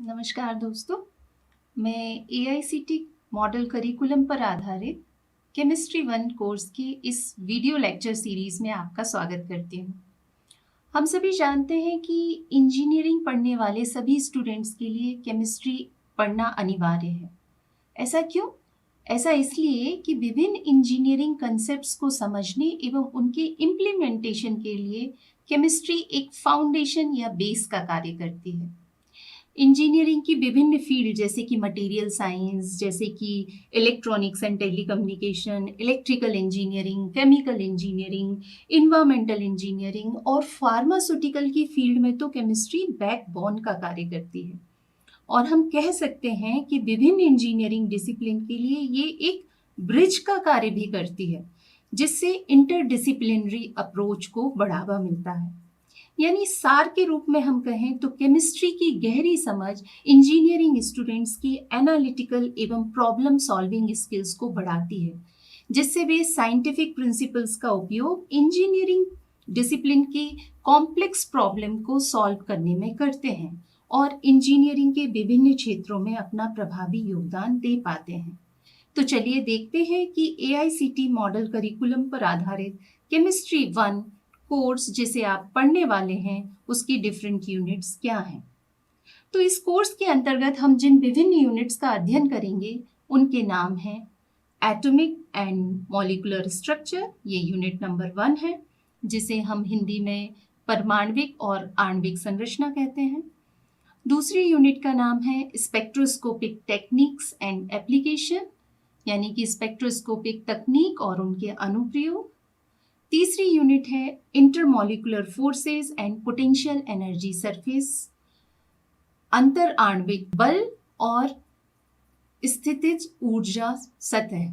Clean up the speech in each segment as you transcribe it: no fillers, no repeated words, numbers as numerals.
नमस्कार दोस्तों। मैं एआईसीटी मॉडल करिकुलम पर आधारित केमिस्ट्री 1 कोर्स की इस वीडियो लेक्चर सीरीज में आपका स्वागत करती हूँ। हम सभी जानते हैं कि इंजीनियरिंग पढ़ने वाले सभी स्टूडेंट्स के लिए केमिस्ट्री पढ़ना अनिवार्य है। ऐसा क्यों? ऐसा इसलिए कि विभिन्न इंजीनियरिंग कंसेप्ट्स को समझने एवं उनके इम्प्लीमेंटेशन के लिए केमिस्ट्री एक फाउंडेशन या बेस का कार्य करती है। इंजीनियरिंग की विभिन्न फील्ड जैसे कि मटेरियल साइंस, जैसे कि electronics and telecommunication, electrical engineering, chemical engineering, environmental engineering और फार्मास्यूटिकल की फील्ड में तो केमिस्ट्री बैकबोन का कार्य करती है। और हम कह सकते हैं कि विभिन्न इंजीनियरिंग डिसिप्लिन के लिए ये एक ब्रिज का कार्य भी करती है, जिससे इंटरडिसिप्लिनरी अप्रोच को बढ़ावा मिलता है। यानी सार के रूप में हम कहें तो केमिस्ट्री की गहरी समझ इंजीनियरिंग स्टूडेंट्स की एनालिटिकल एवं प्रॉब्लम सॉल्विंग स्किल्स को बढ़ाती है, जिससे वे साइंटिफिक प्रिंसिपल्स का उपयोग इंजीनियरिंग डिसिप्लिन की कॉम्प्लेक्स प्रॉब्लम को सॉल्व करने में करते हैं और इंजीनियरिंग के विभिन्न क्षेत्रों में अपना प्रभावी योगदान दे पाते हैं। तो चलिए देखते हैं कि एआईसीटी मॉडल करिकुलम पर आधारित केमिस्ट्री 1 कोर्स जिसे आप पढ़ने वाले हैं उसकी डिफरेंट यूनिट्स क्या हैं। तो इस कोर्स के अंतर्गत हम जिन विभिन्न यूनिट्स का अध्ययन करेंगे उनके नाम हैं एटॉमिक एंड मॉलिक्यूलर स्ट्रक्चर, ये यूनिट नंबर 1 है, जिसे हम हिंदी में परमाणविक और आणविक संरचना कहते हैं। दूसरी यूनिट का नाम है स्पेक्ट्रोस्कोपिक टेक्निक्स एंड एप्लीकेशन, यानी कि स्पेक्ट्रोस्कोपिक तकनीक और उनके अनुप्रयोग। तीसरी यूनिट है intermolecular forces and potential energy surface, अंतर आणविक बल और स्थितिज ऊर्जा सतह।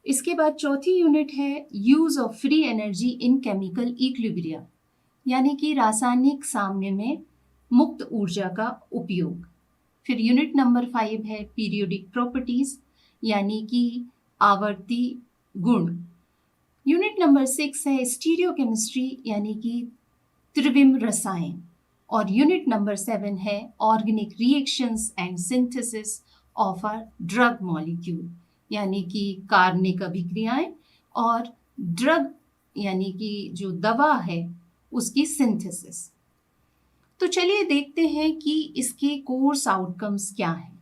इसके बाद चौथी यूनिट है use of free energy in chemical equilibrium, यानी कि रासायनिक साम्य में मुक्त ऊर्जा का उपयोग। फिर यूनिट नंबर 5 है पीरियोडिक प्रॉपर्टीज, यानी कि आवर्ती गुण। यूनिट नंबर 6 है स्टीरियोकेमिस्ट्री, यानी कि त्रिविम रसायन। और यूनिट नंबर 7 है organic reactions and synthesis of a drug molecule, यानी कि कार्बनिक अभिक्रियाएं और ड्रग यानी कि जो दवा है उसकी सिंथेसिस। तो चलिए देखते हैं कि इसके कोर्स आउटकम्स क्या हैं।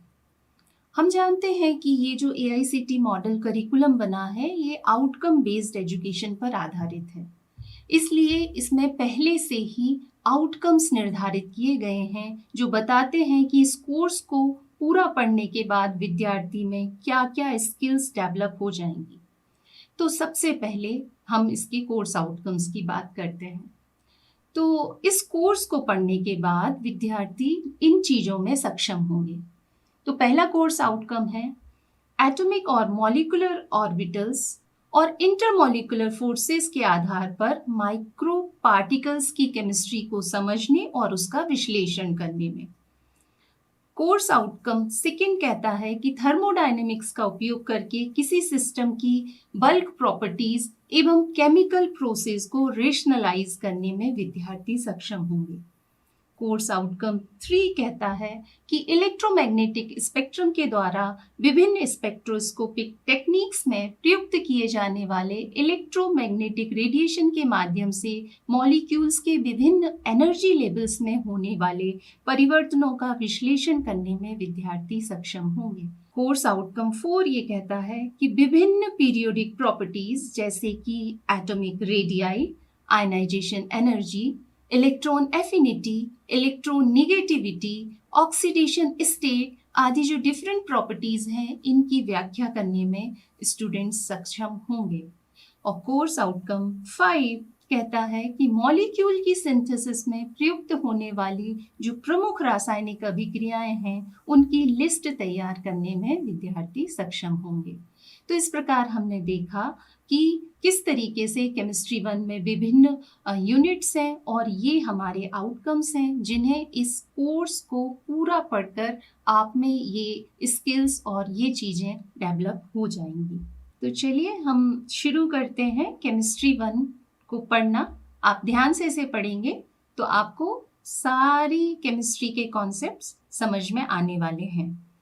हम जानते हैं कि ये जो एआईसीटी मॉडल करिकुलम बना है ये आउटकम बेस्ड एजुकेशन पर आधारित है, इसलिए इसमें पहले से ही आउटकम्स निर्धारित किए गए हैं जो बताते हैं कि इस कोर्स को पूरा पढ़ने के बाद विद्यार्थी में क्या क्या स्किल्स डेवलप हो जाएंगी। तो सबसे पहले हम इसके कोर्स आउटकम्स की बात करते हैं। तो इस कोर्स को पढ़ने के बाद विद्यार्थी इन चीज़ों में सक्षम होंगे। तो पहला कोर्स आउटकम है एटॉमिक और मॉलिक्यूलर ऑर्बिटल्स और इंटरमॉलिक्यूलर फोर्सेस के आधार पर माइक्रो पार्टिकल्स की केमिस्ट्री को समझने और उसका विश्लेषण करने में। कोर्स आउटकम सेकंड कहता है कि थर्मोडायनेमिक्स का उपयोग करके किसी सिस्टम की बल्क प्रॉपर्टीज एवं केमिकल प्रोसेस को रेशनलाइज करने में विद्यार्थी सक्षम होंगे। कोर्स आउटकम 3 कहता है कि इलेक्ट्रोमैग्नेटिक स्पेक्ट्रम के द्वारा विभिन्न स्पेक्ट्रोस्कोपिक टेक्निक्स में प्रयुक्त किए जाने वाले इलेक्ट्रोमैग्नेटिक रेडिएशन के माध्यम से मॉलिक्यूल्स के विभिन्न एनर्जी लेवल्स में होने वाले परिवर्तनों का विश्लेषण करने में विद्यार्थी सक्षम होंगे। कोर्स आउटकम 4 ये कहता है कि विभिन्न पीरियोडिक प्रॉपर्टीज जैसे कि atomic radii, ionization energy, electron affinity, electron negativity, oxidation state आदि जो डिफरेंट प्रॉपर्टीज हैं इनकी व्याख्या करने में स्टूडेंट्स सक्षम होंगे। और कोर्स आउटकम 5 कहता है कि मॉलिक्यूल की सिंथेसिस में प्रयुक्त होने वाली जो प्रमुख रासायनिक अभिक्रियाएं हैं उनकी लिस्ट तैयार करने में विद्यार्थी सक्षम होंगे। तो इस प्रकार हमने देखा कि किस तरीके से केमिस्ट्री 1 में विभिन्न यूनिट्स हैं और ये हमारे आउटकम्स हैं जिन्हें इस कोर्स को पूरा पढ़कर आप में ये स्किल्स और ये चीज़ें डेवलप हो जाएंगी। तो चलिए हम शुरू करते हैं केमिस्ट्री 1 को पढ़ना। आप ध्यान से इसे पढ़ेंगे तो आपको सारी केमिस्ट्री के कॉन्सेप्ट्स समझ में आने वाले हैं।